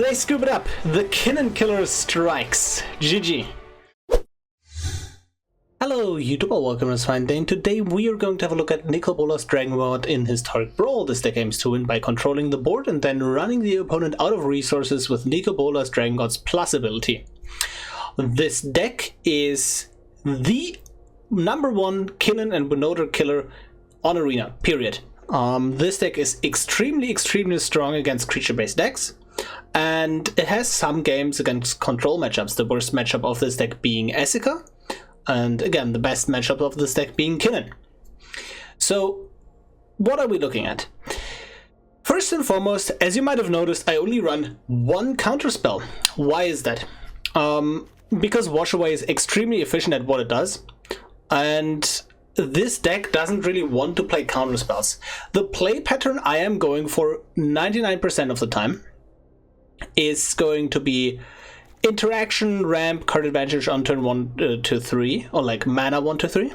They scoop it up. The Kinnan killer strikes. GG. Hello YouTube, welcome to MTGA. And today we are going to have a look at Nicol Bolas Dragon Mod in his Target Brawl. This deck aims to win by controlling the board and then running the opponent out of resources with Nicol Bolas Dragon God's Plus ability. This deck is the #1 Kinnan and Winota killer on Arena, period. This deck is extremely strong against creature-based decks. And it has some games against control matchups, the worst matchup of this deck being Azcanta, and again, the best matchup of this deck being Kinnan. So, what are we looking at? First and foremost, as you might have noticed, I only run one counterspell. Why is that? Because Wash Away is extremely efficient at what it does, and this deck doesn't really want to play counterspells. The play pattern I am going for 99% of the time is going to be interaction, ramp, card advantage on turn 1 to 3, or like mana 1 to 3.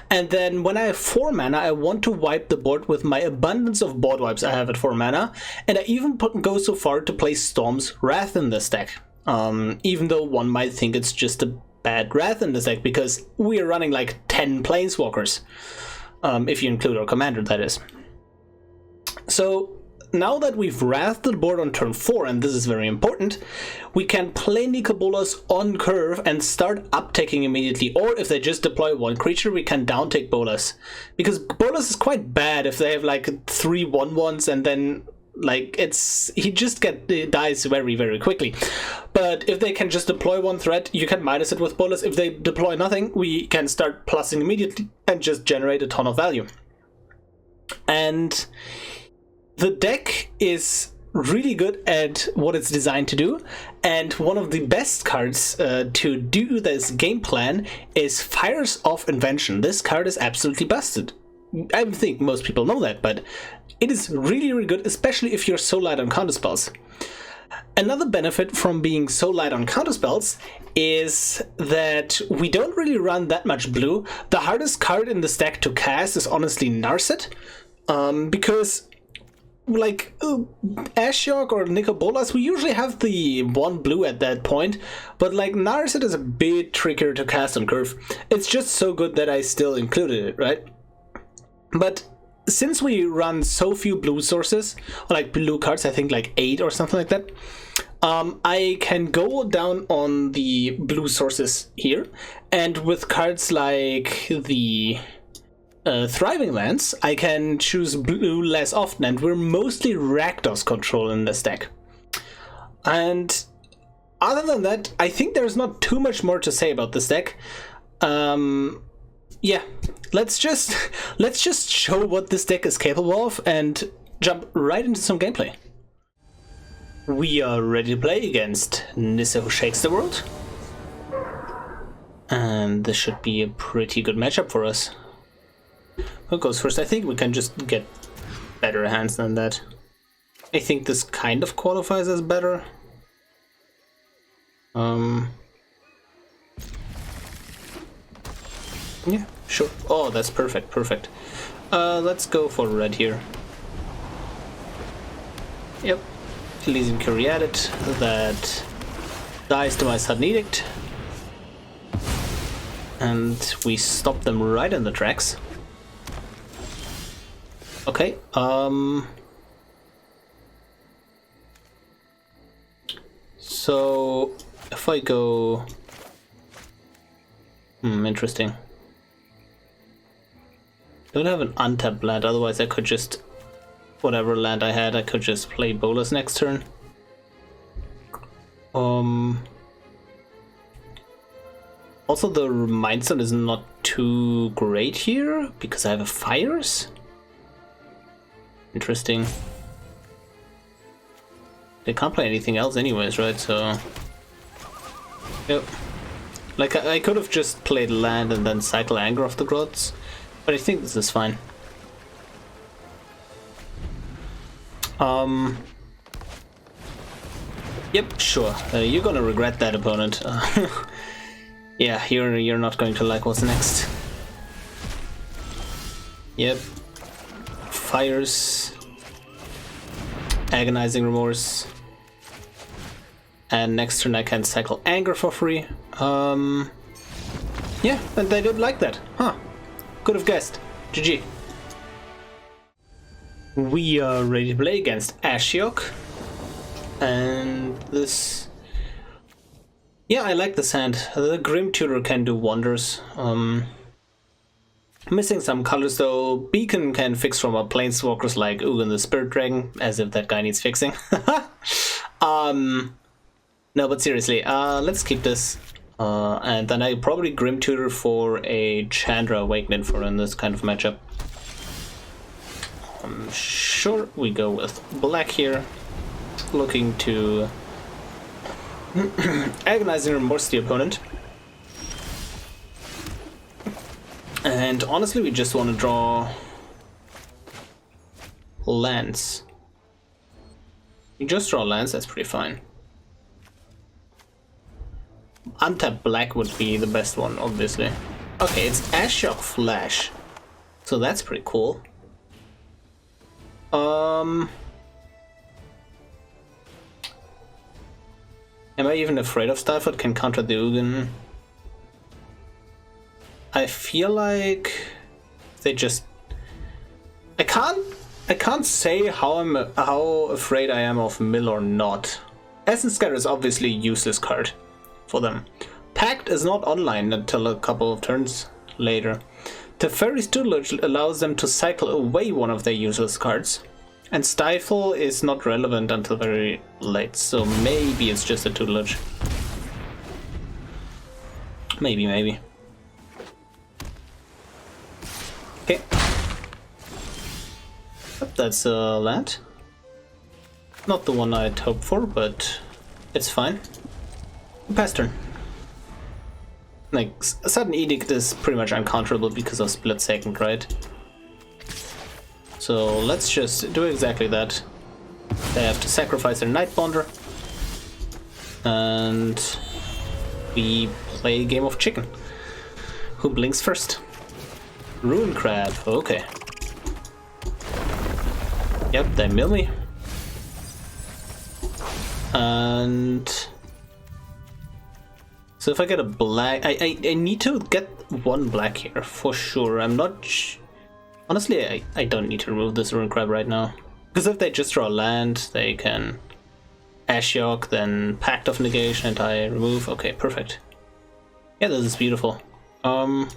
And then when I have 4 mana, I want to wipe the board with my abundance of board wipes I have at 4 mana. And I even go so far to play Storm's Wrath in this deck. Even though one might think it's just a bad Wrath in this deck, because we are running like 10 Planeswalkers. If you include our commander, that is. So now that we've wrathed the board on turn 4, and this is very important, we can play Nicol Bolas on curve and start uptaking immediately. Or if they just deploy one creature, we can downtake Bolas. Because Bolas is quite bad if they have like 3 1/1s and then like he just dies very quickly. But if they can just deploy one threat, you can minus it with Bolas. If they deploy nothing, we can start plussing immediately and just generate a ton of value. And the deck is really good at what it's designed to do, and one of the best cards to do this game plan is Fires of Invention. This card is absolutely busted. I think most people know that, but it is really good, especially if you're so light on counterspells. Another benefit from being so light on counterspells is that we don't really run that much blue. The hardest card in this deck to cast is honestly Narset, because like Ashiok or Nicol Bolas, we usually have the 1 blue at that point, but like Narset is a bit trickier to cast on curve. It's just so good that I still included it, right? But since we run so few blue sources, or like blue cards, I think like 8 or something like that, I can go down on the blue sources here, and with cards like the Thriving Lands, I can choose blue less often, and we're mostly Rakdos control in this deck. And other than that, I think there's not too much more to say about this deck. Yeah, let's just show what this deck is capable of and jump right into some gameplay. We are ready to play against Nissa, who shakes the world, and this should be a pretty good matchup for us. Who goes first? I think we can just get better hands than that. I think this kind of qualifies as better. Yeah, sure. Oh, that's perfect. Let's go for red here. Yep. Elysian Caryatid, that dies to my sudden edict. And we stop them right in the tracks. Okay, so if I go, interesting. Don't have an untapped land, otherwise I could just, whatever land I had, I could just play Bolas next turn. Also the Mindstone is not too great here, because I have a Fires. Interesting. They can't play anything else anyways, right? So yep. Like I could have just played land and then cycle Anger of the Gods, but I think this is fine. Yep, sure. You're gonna regret that, opponent. Yeah, you're not going to like what's next. Yep. Fires. Agonizing Remorse. And next turn I can cycle Anger for free. Yeah, and they don't like that. Huh. Could have guessed. GG. We are ready to play against Ashiok. And this... Yeah, I like this hand. The Grim Tutor can do wonders. Missing some colors though. Beacon can fix from our planeswalkers like Ugin the Spirit Dragon, as if that guy needs fixing. No, but seriously, let's keep this. And then I probably Grim Tutor for a Chandra Awakening for in this kind of matchup. Sure, we go with black here. Looking to Agonizing Remorse the opponent. And honestly, we just want to draw lands. You just draw lands, that's pretty fine. Untap black would be the best one, obviously. Okay, it's Ashiok Flash. So that's pretty cool. Am I even afraid of Stifled? Can counter the Ugin? I feel like they just... I can't say how afraid I am of Mill or not. Essence Scatter is obviously a useless card for them. Pact is not online until a couple of turns later. Teferi's Tutelage allows them to cycle away one of their useless cards. And Stifle is not relevant until very late, so maybe it's just a tutelage. Maybe. Okay. That's a land. Not the one I'd hoped for, but it's fine. Pass turn. Like, Sudden Edict is pretty much uncounterable because of Split Second, right? So let's just do exactly that. They have to sacrifice their Nightbonder. And we play a game of chicken. Who blinks first? Ruin Crab, okay. Yep, they mill me. And so if I get a black, I need to get one black here for sure. I'm not... Honestly, I don't need to remove this Ruin Crab right now. Because if they just draw land, they can Ashiok, then Pact of Negation, and I remove. Okay, perfect. Yeah, this is beautiful. Currently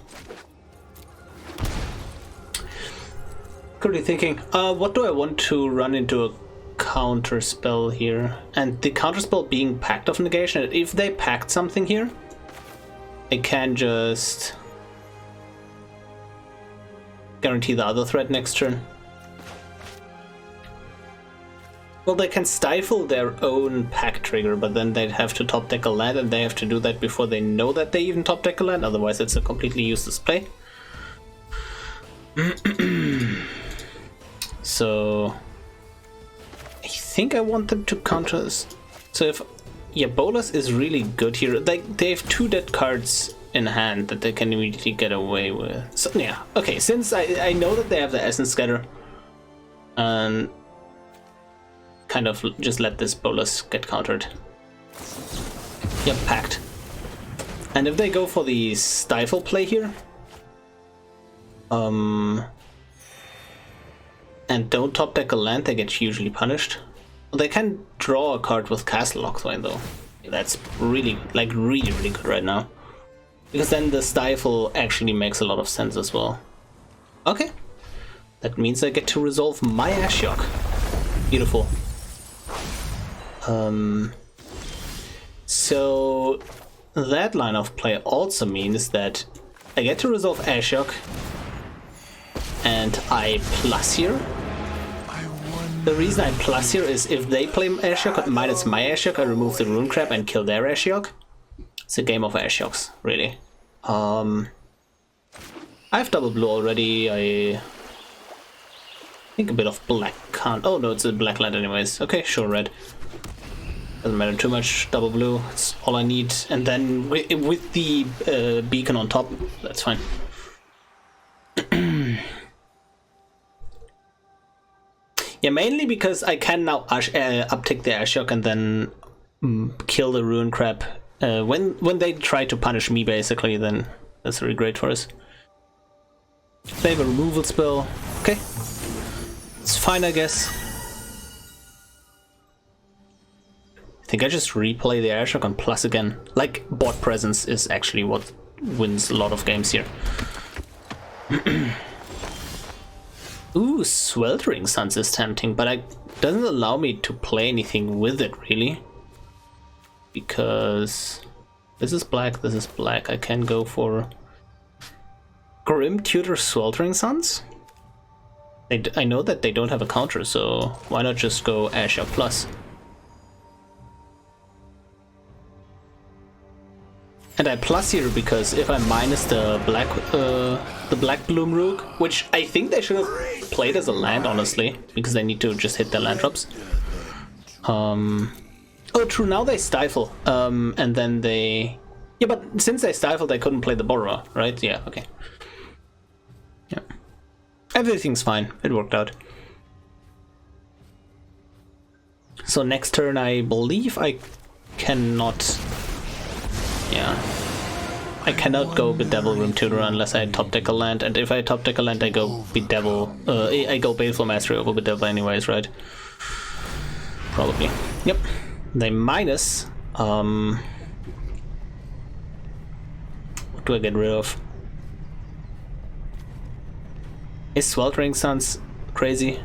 thinking, what do I want to run into a counter spell here? And the counter spell being Pact of Negation. If they pact something here, I can just guarantee the other threat next turn. Well, they can stifle their own pack trigger, but then they'd have to top deck a land, and they have to do that before they know that they even top deck a land, otherwise it's a completely useless play. So I think I want them to counter this. So if... Yeah, Bolas is really good here. Like, they have 2 dead cards in hand that they can immediately get away with. So yeah, okay, since I know that they have the Essence Scatter, and kind of just let this Bolas get countered. Yep, Pact. And if they go for the Stifle play here, and don't top deck a land, they get hugely punished. They can draw a card with Castle Lockthwain though. That's really, like, really good right now. Because then the Stifle actually makes a lot of sense as well. Okay. That means I get to resolve my Ashiok. Beautiful. So that line of play also means that I get to resolve Ashiok and I plus here. The reason I plus here is if they play Ashiok minus my Ashiok, I remove the Ruin Crab and kill their Ashiok. It's a game of Ashioks, really. I have double blue already. I think a bit of black can't... Oh no, it's a black land anyways. Okay, sure, red. Doesn't matter too much. Double blue, it's all I need. And then with the beacon on top, that's fine. Yeah, mainly because I can now uptick the Ashiok and then kill the ruin crap. When they try to punish me, basically, then that's really great for us. They have a removal spell. Okay. It's fine, I guess. I think I just replay the Ashiok on plus again. Like, board presence is actually what wins a lot of games here. Ooh, Sweltering Suns is tempting, but it doesn't allow me to play anything with it, really. Because this is black, this is black. I can go for Grim Tutor Sweltering Suns. I know that they don't have a counter, so why not just go Ashiok plus? And I plus here because if I minus the black Bloom Rook, which I think they should have played as a land, honestly, because they need to just hit their land drops. Oh, true. Now they stifle, and then they. Yeah, but since they stifled, they couldn't play the Borrower, right? Yeah. Okay. Yeah. Everything's fine. It worked out. So next turn, I believe I cannot. Yeah, I cannot go Bedevil Grim Tutor unless I top deck a land, and if I top deck a land, I go Bedevil. I go Baleful Mastery over Bedevil anyways, right? Probably. Yep. They minus. What do I get rid of? Is Sweltering Suns crazy?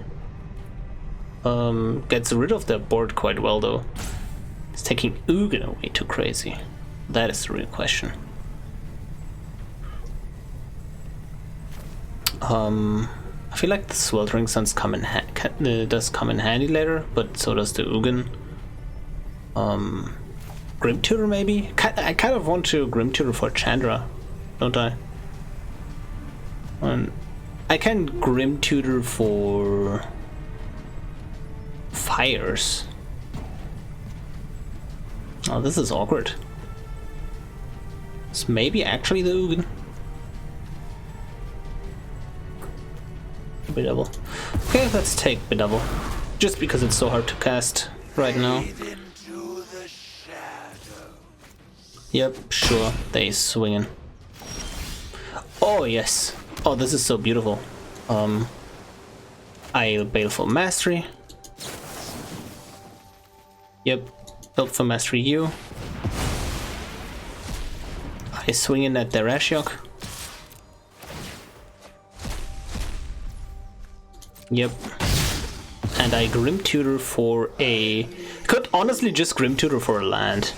Gets rid of their board quite well though. It's taking Ugin away too crazy. That is the real question. I feel like the Sweltering Suns does come in handy later, but so does the Ugin. Grim Tutor maybe? I kind of want to Grim Tutor for Chandra, don't I? I can Grim Tutor for Fires. Oh, this is awkward. It's maybe actually the Ugin. Bedevil. Okay, let's take Bedevil. Just because it's so hard to cast right now. Yep, sure, they swinging. Oh yes. Oh, this is so beautiful. I Baleful Mastery. Yep, Baleful Mastery you. I swing in at their Ashiok. Yep. And I Grim Tutor for a... Could honestly just Grim Tutor for a land.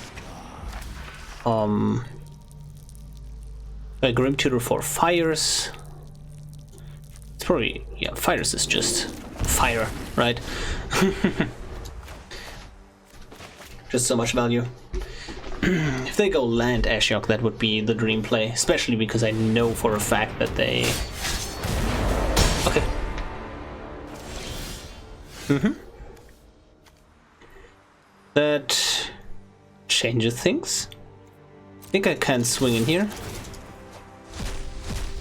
I Grim Tutor for Fires. It's probably... Yeah, Fires is just fire, right? Just so much value. If they go land Ashiok, that would be the dream play, especially because I know for a fact that they... Okay. That changes things. I think I can swing in here.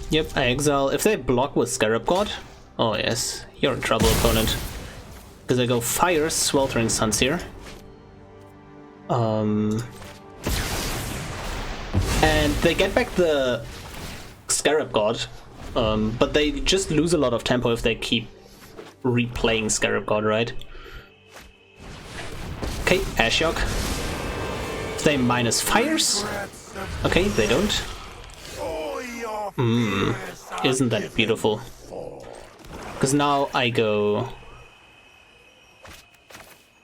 Yep, I exile. If they block with Scarab God, oh yes, you're in trouble, opponent. Because I go Fires, Sweltering Suns here. And they get back the Scarab God, but they just lose a lot of tempo if they keep replaying Scarab God, right? Okay, Ashiok. They minus Fires. Okay, they don't. Isn't that beautiful? Because now I go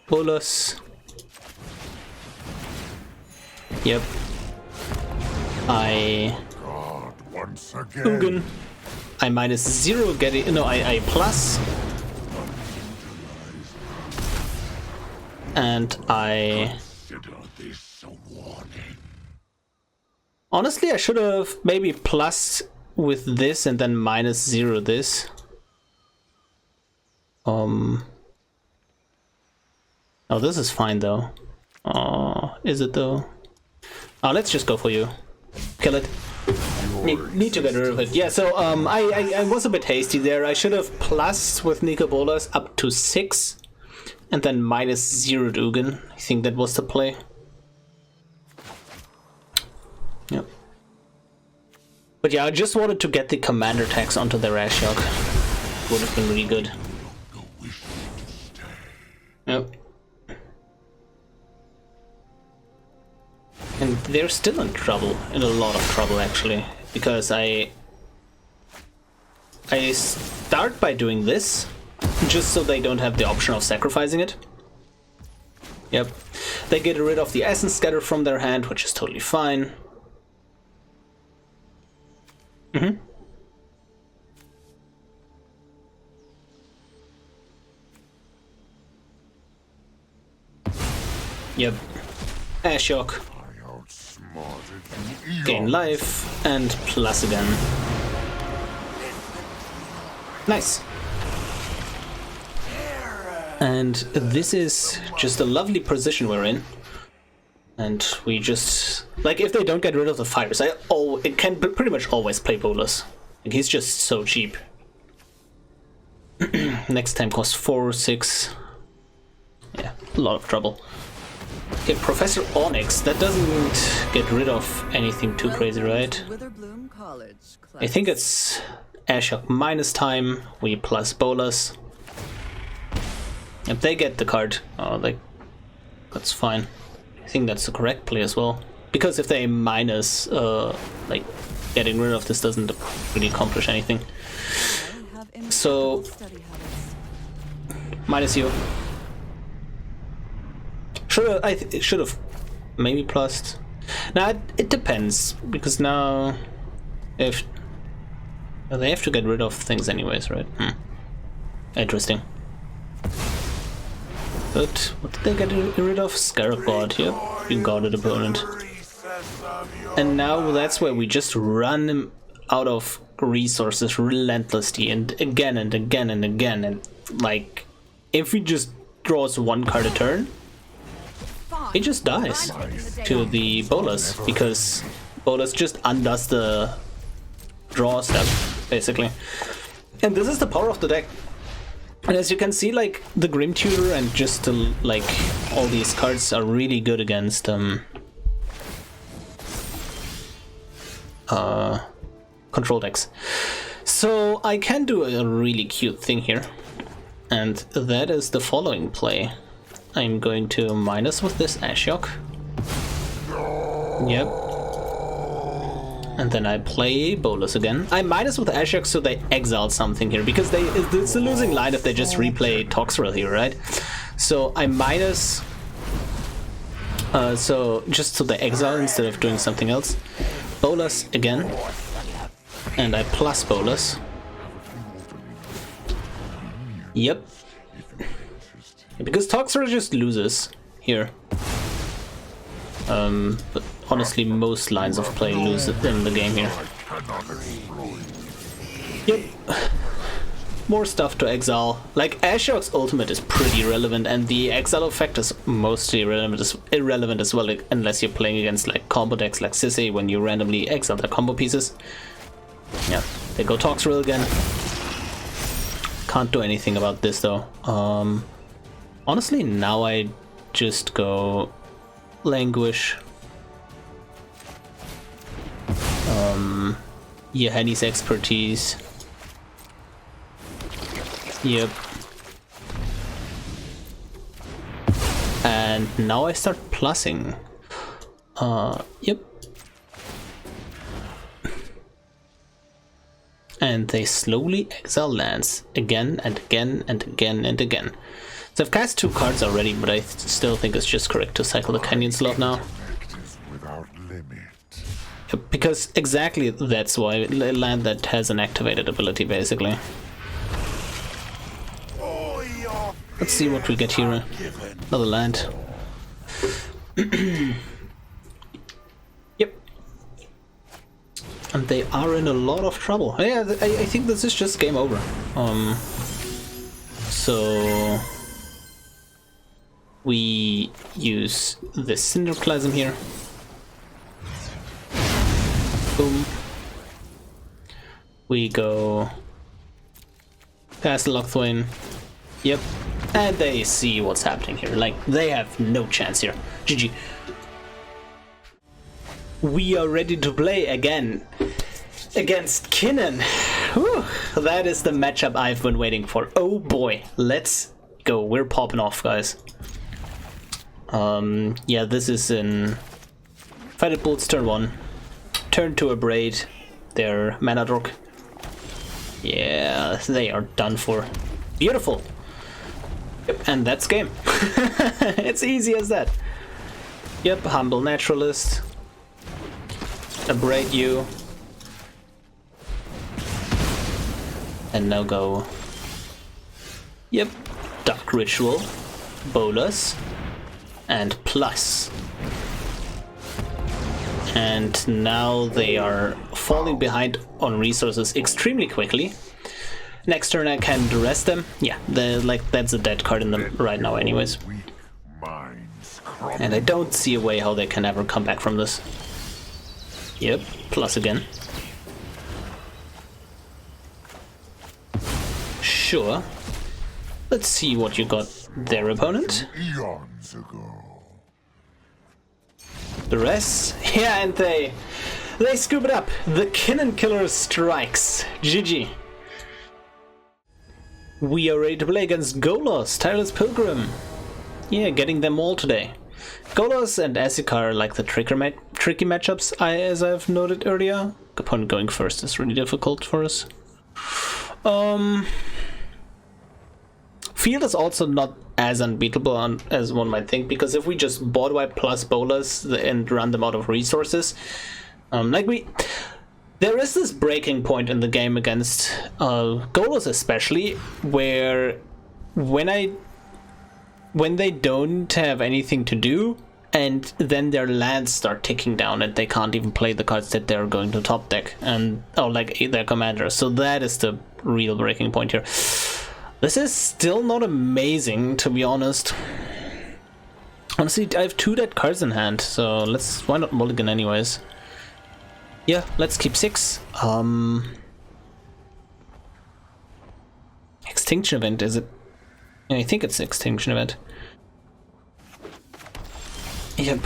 Bolas. Yep. I Ugin. I minus 0 getting... No, I plus. And I... Honestly, I should have maybe plus with this and then minus 0 this. Oh, this is fine though. Oh, is it though? Oh, let's just go for you. Kill it. Need to get rid of it. Yeah, so I was a bit hasty there. I should have plus with Nicol Bolas up to 6. and then -0 to Ugin. I think that was the play. Yep. But yeah, I just wanted to get the commander tags onto their Ashiok. Would have been really good. Yep. And they're still in trouble, in a lot of trouble actually, because I start by doing this, just so they don't have the option of sacrificing it. Yep. They get rid of the Essence Scatter from their hand, which is totally fine. Yep. Ashiok. Gain life and plus again. Nice. And this is just a lovely position we're in. And we just, like, if they don't get rid of the fires, it can pretty much always play Bolas. Like, he's just so cheap. Next time costs 4 or 6. Yeah, a lot of trouble. Okay, Professor Onyx, that doesn't get rid of anything too crazy, right? I think it's Ashiok minus time, we plus Bolas. If they get the card, that's fine. I think that's the correct play as well. Because if they minus, like, getting rid of this doesn't really accomplish anything. So, minus you. Should have maybe plussed. Now it depends, because now if they have to get rid of things anyways, right? Interesting. But what did they get rid of? Scarab God. Yep, you got it, opponent. And now that's where we just run him out of resources relentlessly, and again and again and again, and like if he just draws one card a turn, he just dies to the Bolas, because Bolas just undoes the draw step, basically. And this is the power of the deck. And as you can see, like, the Grim Tutor and just, like, all these cards are really good against, control decks. So I can do a really cute thing here. And that is the following play. I'm going to minus with this Ashiok. Yep. And then I play Bolas again. I minus with Ashiok so they exile something here, because it's a losing line if they just replay Toxrill here, right? So I minus, so just so they exile instead of doing something else. Bolas again, and I plus Bolas. Yep. Because Toxrill just loses here. But honestly, most lines of play lose in the game here. Yep. More stuff to exile. Like, Ashiok's ultimate is pretty relevant, and the exile effect is mostly irrelevant as well, like, unless you're playing against like combo decks like Sissy, when you randomly exile their combo pieces. Yeah, they go Toxrill again. Can't do anything about this though. Honestly, now I just go Languish. Yahenni's expertise. Yep. And now I start plussing. Yep. And they slowly exile lands again and again and again and again. So I've cast 2 cards already, but I still think it's just correct to cycle the Canyon Slot now. Because exactly that's why, a land that has an activated ability, basically. Let's see what we get here. Another land. Yep. And they are in a lot of trouble. Yeah, I think this is just game over. So we use the Cinderplasm here. Boom. We go Castle Lochthwain. Yep. And they see what's happening here. Like, they have no chance here. GG. We are ready to play again against Kinnan. Whew, that is the matchup I've been waiting for. Oh boy, let's go. We're popping off, guys. Yeah, this is in Fighted Bulls turn 1. Turn 2 Abrade. Their mana dork. Yeah, they are done for. Beautiful. Yep, and that's game. It's easy as that. Yep, Humble Naturalist. Abrade you. And now go. Yep, Dark Ritual, Bolas, and Plus. And now they are falling behind on resources extremely quickly. Next turn I can Duress them. Yeah, that's a dead card in them right now anyways. And I don't see a way how they can ever come back from this. Yep, Plus again. Sure. Let's see what you got there, opponent. Eons ago. Duress. Yeah, and they scoop it up. The Kinnan killer strikes. GG. We are ready to play against Golos, Tireless Pilgrim. Yeah, getting them all today. Golos and Ashiok are like the tricky matchups, as I've noted earlier. Opponent going first is really difficult for us. Field is also not as unbeatable as one might think, because if we just board wipe plus Bolas and run them out of resources, there is this breaking point in the game against Golos especially, where when they don't have anything to do, and then their lands start ticking down and they can't even play the cards that they're going to top deck, and like their commander. So that is the real breaking point here. This is still not amazing, to be honest. Honestly, I have 2 dead cards in hand, so why not mulligan anyways? Yeah, let's keep 6. Extinction Event, is it? Yeah, I think it's Extinction Event. Yep.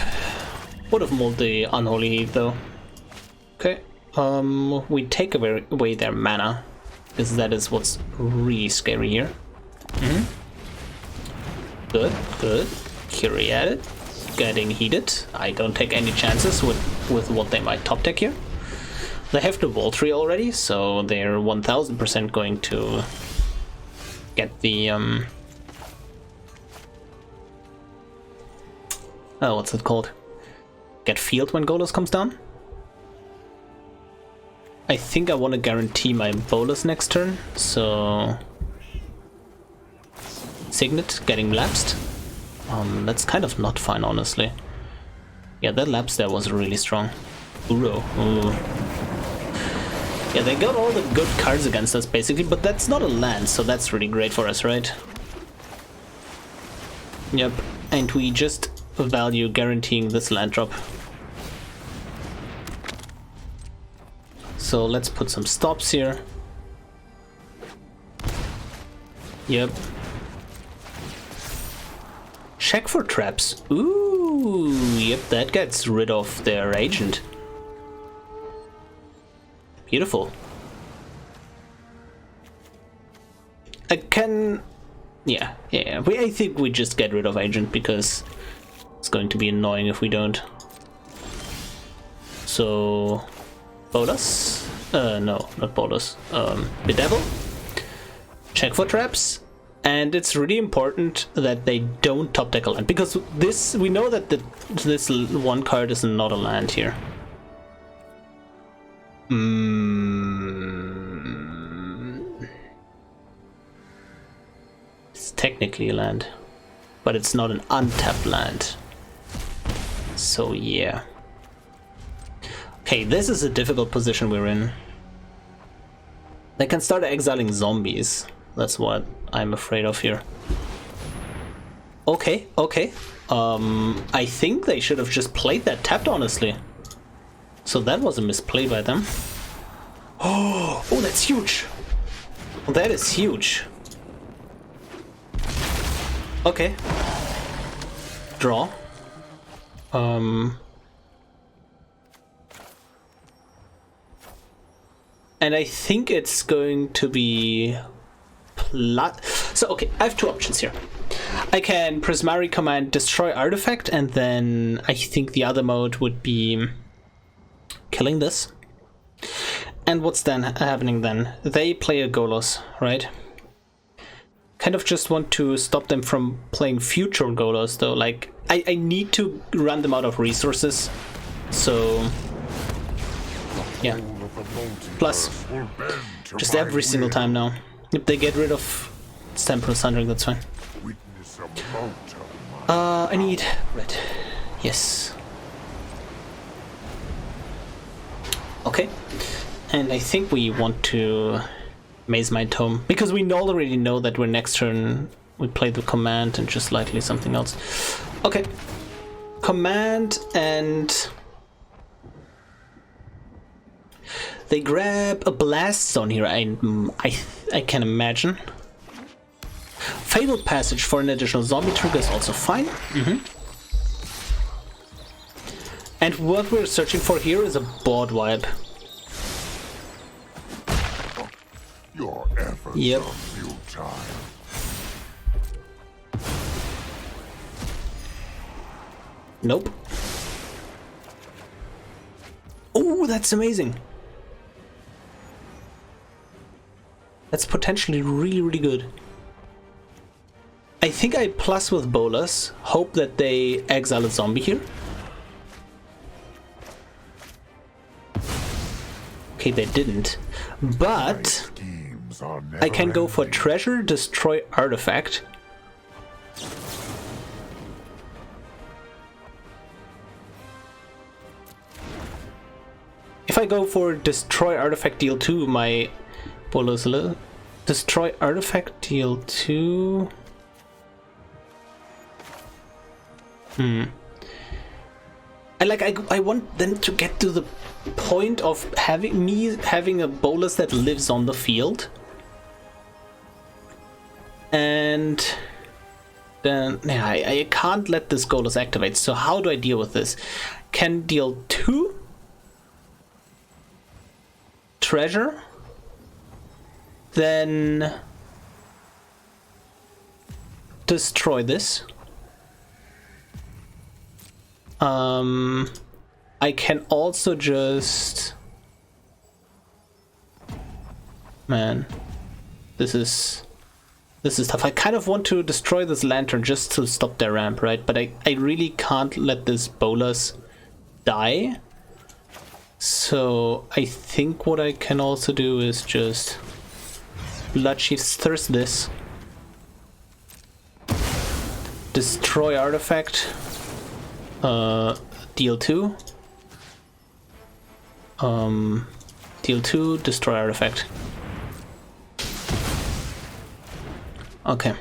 Would have mulled the Unholy Heat though. Okay. We take away their mana, because that is what's really scary here. Good, good. Curie at it. Getting heated. I don't take any chances with what they might top deck here. They have the Wall Tree already, so they're 1000% going to get the oh, what's it called? Get field when Golos comes down? I think I want to guarantee my Bolas next turn, so Signet getting lapsed. That's kind of not fine, honestly. Yeah, that lapse there was really strong. Uro. Ooh. Yeah, they got all the good cards against us basically, but that's not a land, so that's really great for us, right? Yep, and we just value guaranteeing this land drop. So let's put some stops here. Yep. Check for traps. Ooh, yep, that gets rid of their agent. Beautiful. I can... Yeah. I think we just get rid of agent because it's going to be annoying if we don't. So... Bolas? No, not Bolas. Bedevil? Check for traps. And it's really important that they don't top deck a land, because this, we know that this one card is not a land here. It's technically a land, but it's not an untapped land. So yeah. Okay, this is a difficult position we're in. They can start exiling zombies. That's what I'm afraid of here. Okay. I think they should have just played that tapped, honestly. So that was a misplay by them. Oh, that's huge. That is huge. Okay. Draw. And I think it's going to be so okay, I have two options here. I can Prismari command destroy artifact, and then I think the other mode would be killing this. And what's then happening then? They play a Golos, right? Kind of just want to stop them from playing future Golos though. Like I need to run them out of resources. So yeah. Plus just every single time now. If they get rid of Temporal Sundering, that's fine. I need red. Yes. Okay. And I think we want to Maze my Tome, because we already know that we're next turn we play the command and just likely something else. Okay. Command, and they grab a Blast Zone here, I can imagine. Fabled Passage for an additional zombie trigger is also fine. And what we're searching for here is a board wipe. Your efforts yep. are futile. Nope. Oh, that's amazing. That's potentially really, really good. I think I plus with Bolas, hope that they exile a zombie here. Okay, they didn't. But I can go for treasure, destroy artifact. If I go for destroy artifact, deal 2, my Bolas destroy artifact, deal 2. I want them to get to the point of having a Bolas that lives on the field. And then yeah, I can't let this Golos activate. So how do I deal with this? Can deal 2 treasure, then destroy this. I can also just... Man, this is tough. I kind of want to destroy this lantern just to stop their ramp, right? But I really can't let this Bolas die. So I think what I can also do is just Bloodchief's Thirst this. Destroy artifact. Deal 2. Deal 2, destroy artifact. Okay.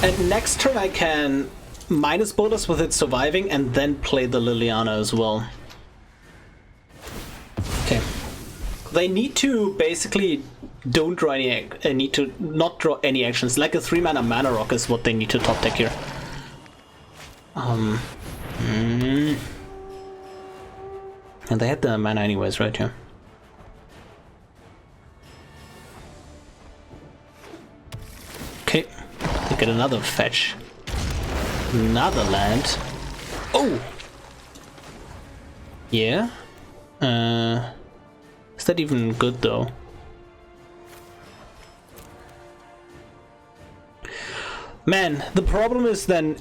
And next turn I can minus Bolas with it surviving and then play the Liliana as well. Okay. They need to basically don't draw any, need to not draw any actions. Like a 3-mana mana rock is what they need to top deck here. And they had the mana anyways, right? Yeah. Okay, they get another fetch. Another land. Oh! Yeah? Is that even good though? Man, the problem is then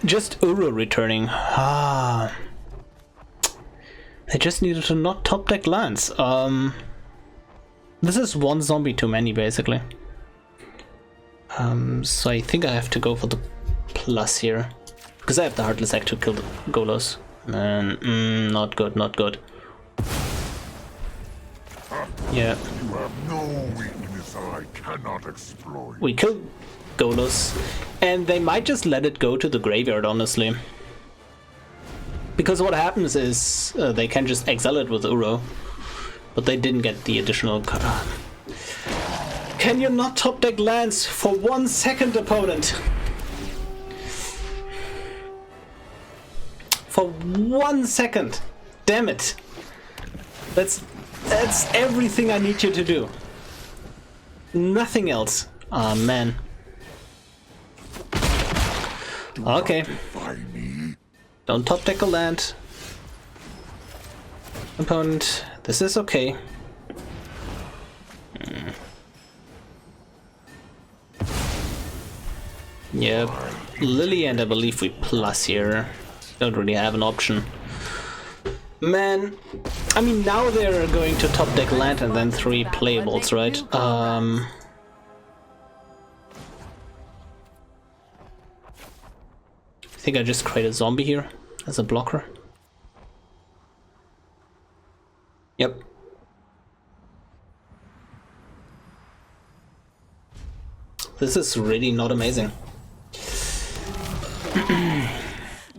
just Uro returning. They just needed to not top deck lands. This is one zombie too many, basically. So I think I have to go for the plus here. Because I have the Heartless Act to kill the Golos. Man, not good, not good. Yeah. You have no weakness I cannot exploit. We killed Golos, and they might just let it go to the graveyard, honestly. Because what happens is they can just exile it with Uro, but they didn't get the additional card. Can you not top deck lands for 1 second, opponent? for 1 second. Damn it. That's everything I need you to do. Nothing else. Ah, man. Okay. Don't top deck a land. Opponent, this is okay. Yep. Lily, and I believe we plus here. Don't really have an option. Man, I mean, now they're going to top deck land and then 3 playables, right? I think I just create a zombie here as a blocker. Yep. This is really not amazing.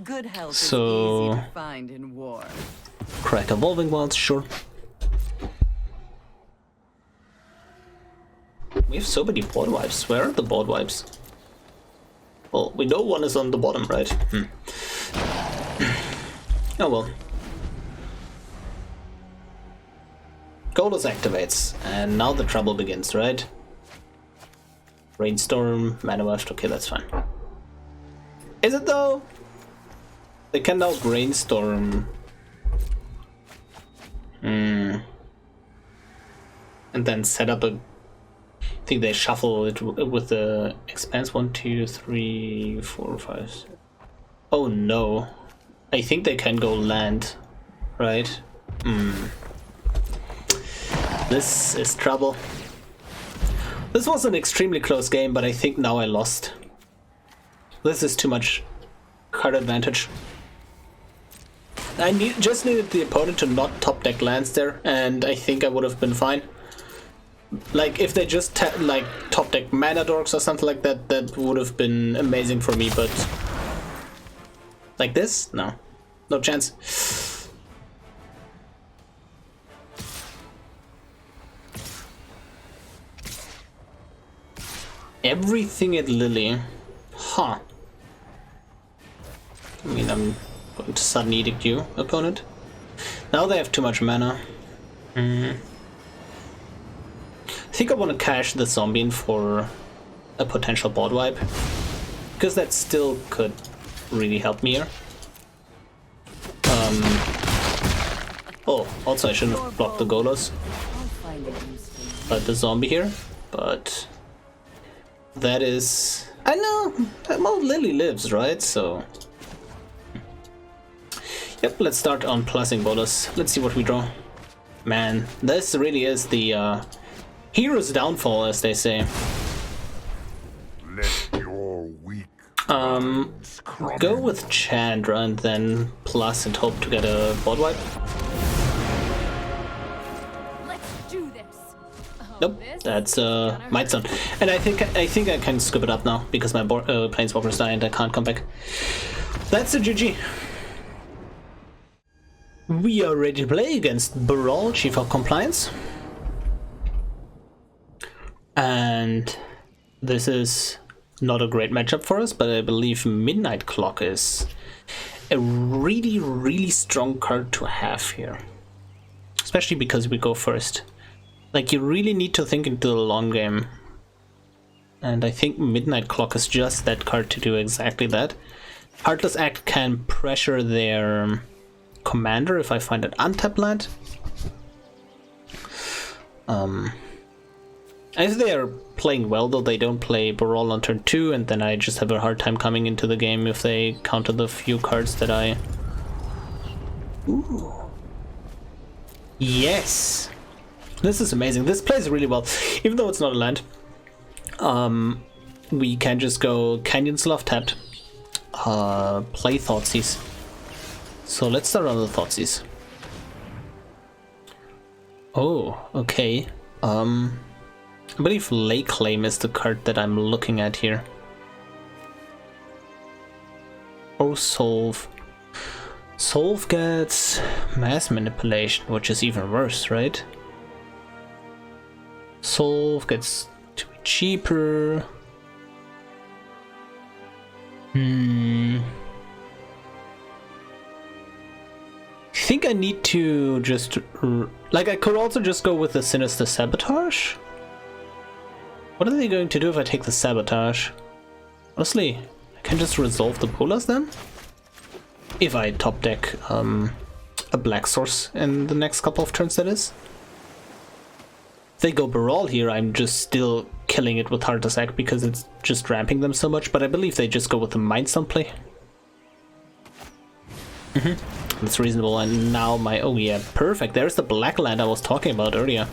Good health So, is easy to find in war. Crack Evolving Wilds, sure. We have so many board wipes. Where are the board wipes? Well, we know one is on the bottom, right? Oh well. Golos activates, and now the trouble begins, right? Rainstorm, Mana Wash, okay, that's fine. Is it though? They can now brainstorm. And then set up a... I think they shuffle it with the expanse. 1, 2, 3, 4, 5. Oh no. I think they can go land, right? This is trouble. This was an extremely close game, but I think now I lost. This is too much card advantage. I just needed the opponent to not top deck lands there, and I think I would have been fine. Like, if they just like top deck mana dorks or something like that, that would have been amazing for me, but like this? No. No chance. Everything at Lily. Huh. I mean, I'm going to sudden edict you, opponent. Now they have too much mana. I think I want to cash the zombie in for a potential board wipe, because that still could really help me here. Oh, also I shouldn't have blocked the Golos, but the zombie here. But that is... I know, well, Lily lives, right? So... Yep, let's start on plussing Bolas. Let's see what we draw. Man, this really is the hero's downfall, as they say. Let your weak Go with Chandra and then plus and hope to get a board wipe. Let's do this. Nope, that's Might Zone. And I think I can scoop it up now because my planeswalkers die and I can't come back. That's a GG. We are ready to play against Brawl, Chief of Compliance. And this is not a great matchup for us, but I believe Midnight Clock is a really, really strong card to have here. Especially because we go first. Like, you really need to think into the long game. And I think Midnight Clock is just that card to do exactly that. Heartless Act can pressure their commander if I find an untapped land. If they are playing well, though, they don't play Brawl on turn 2, and then I just have a hard time coming into the game if they counter the few cards that I... Ooh. Yes! This is amazing. This plays really well, even though it's not a land. We can just go Canyon Slough tapped, play Thoughtseize. So let's start on the Thoughtseize. Oh, okay. I believe Lake Claim is the card that I'm looking at here. Oh, Solve. Solve gets Mass Manipulation, which is even worse, right? Solve gets to be cheaper. think I need to just... Like, I could also just go with the Sinister Sabotage. What are they going to do if I take the Sabotage? Honestly, I can just resolve the Bolas then? If I top deck a black source in the next couple of turns, that is. If they go Brawl here, I'm just still killing it with Heartless Act because it's just ramping them so much, but I believe they just go with the Mindstone play. That's reasonable, and now my... Oh yeah, perfect. There's the black land I was talking about earlier.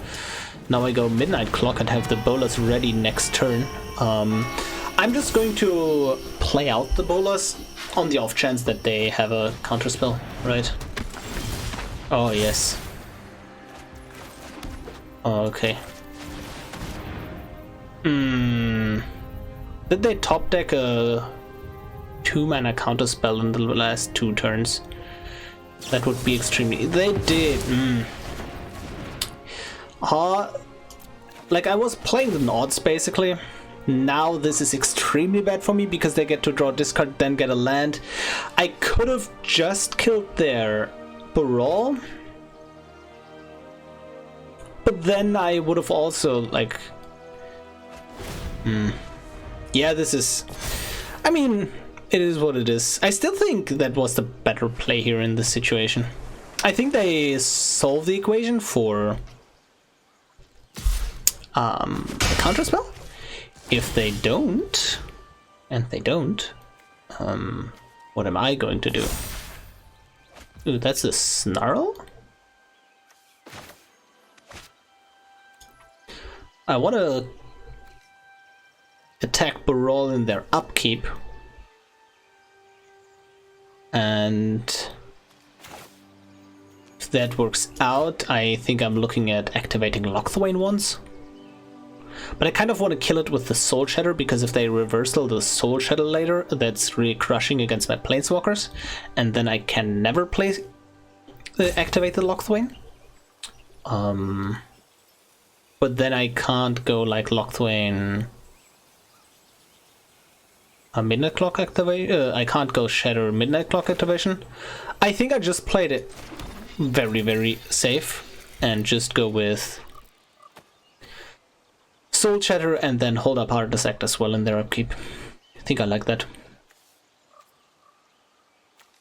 Now I go Midnight Clock and have the Bolas ready next turn. I'm just going to play out the Bolas on the off chance that they have a counterspell, right? Oh yes. Okay. Did they top deck a 2-mana counterspell in the last 2 turns? That would be extremely... They did! Like, I was playing the Nods, basically. Now this is extremely bad for me because they get to draw discard, then get a land. I could have just killed their Brawl. But then I would have also, like... Yeah, this is... I mean, it is what it is. I still think that was the better play here in this situation. I think they solve the equation for... the counterspell. If they don't, and they don't, what am I going to do? Ooh, that's a Snarl? I want to attack Brawl in their upkeep. And if that works out, I think I'm looking at activating Lockthwain once. But I kind of want to kill it with the Soul Shatter, because if they reversal the Soul Shatter later, that's really crushing against my Planeswalkers, and then I can never activate the Lockthwain. But then I can't go like Lockthwain a Midnight Clock activation. I can't go Shatter Midnight Clock activation. I think I just played it very, very safe and just go with Soul Shatter and then hold up Heartless Act as well in their upkeep. I think I like that.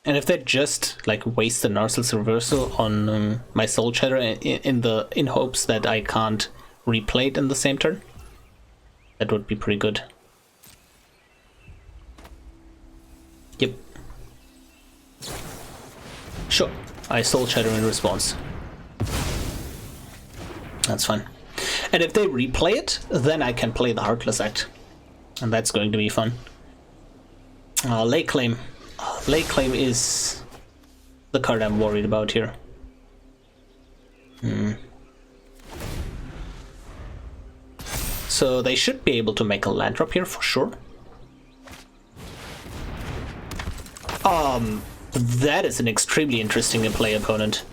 And if they just like waste the Narset's reversal on my Soul Shatter in hopes that I can't replay it in the same turn, that would be pretty good. Yep. Sure, I Soul Shatter in response. That's fine. And if they replay it, then I can play the Heartless Act. And that's going to be fun. Lake Claim. Lake Claim is the card I'm worried about here. So they should be able to make a land drop here for sure. That is an extremely interesting play opponent.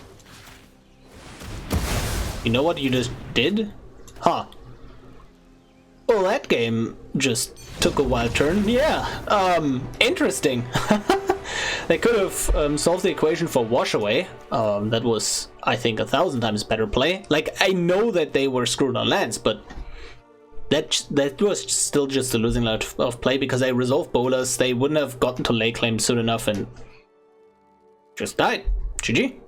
You know what you just did? Huh. Well, that game just took a wild turn. Yeah, interesting. They could have solved the equation for Wash Away. That was, I think, 1,000 times better play. Like, I know that they were screwed on lands, but that was still just a losing line of play because they resolved Bolas. They wouldn't have gotten to Lake Claim soon enough and just died. GG.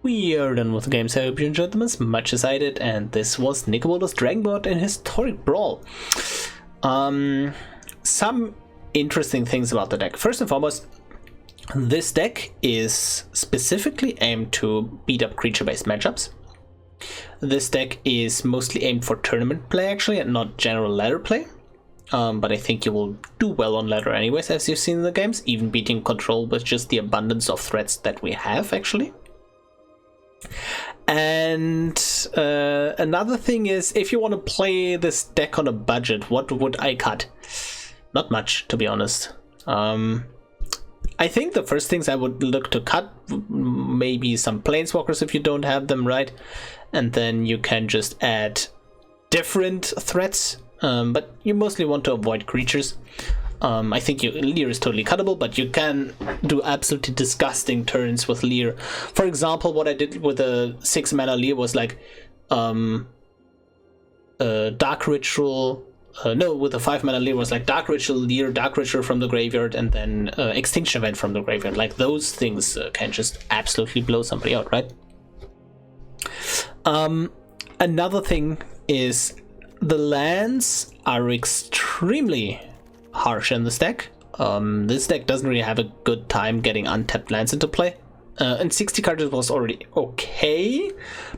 We are done with the games. I hope you enjoyed them as much as I did, and this was Nicol Bolas Dragonbot in Historic Brawl. Some interesting things about the deck. First and foremost, this deck is specifically aimed to beat up creature-based matchups. This deck is mostly aimed for tournament play actually, and not general ladder play. But I think you will do well on ladder anyways, as you've seen in the games, even beating control with just the abundance of threats that we have actually. And another thing is, if you want to play this deck on a budget, what would I cut? Not much, to be honest. I think the first things I would look to cut, maybe some Planeswalkers if you don't have them, right? And then you can just add different threats, but you mostly want to avoid creatures. I think Leer is totally cuttable, but you can do absolutely disgusting turns with Leer. For example, what I did with a 6 mana Leer was like Dark Ritual. No, with a 5 mana Leer was like Dark Ritual, Leer, Dark Ritual from the graveyard, and then Extinction Event from the graveyard. Like those things can just absolutely blow somebody out, right? Another thing is the lands are extremely harsh in this deck. This deck doesn't really have a good time getting untapped lands into play. And 60 cards was already okay,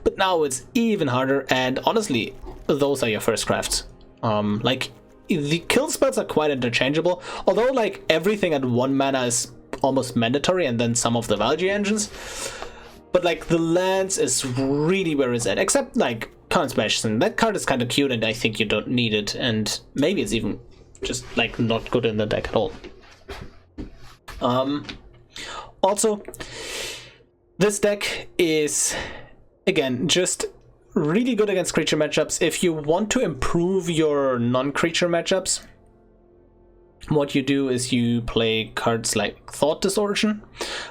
but now it's even harder, and honestly, those are your first crafts. Like, the kill spells are quite interchangeable, although like everything at 1 mana is almost mandatory, and then some of the value engines. But like the lands is really where it's at, except like Karn Smash, and that card is kind of cute, and I think you don't need it, and maybe it's even just like not good in the deck at all. Also, this deck is again just really good against creature matchups. If you want to improve your non-creature matchups, what you do is you play cards like Thought Distortion,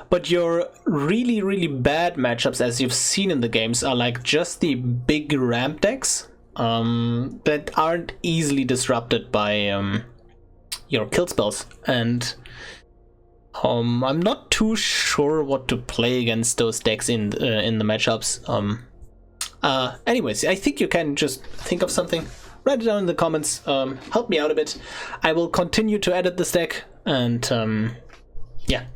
but your really, really bad matchups, as you've seen in the games, are like just the big ramp decks that aren't easily disrupted by your kill spells. And I'm not too sure what to play against those decks in the matchups. Anyways, I think you can just think of something. Write it down in the comments, help me out a bit. I will continue to edit this deck, and yeah.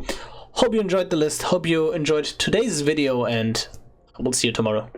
Hope you enjoyed the list, hope you enjoyed today's video, and I will see you tomorrow.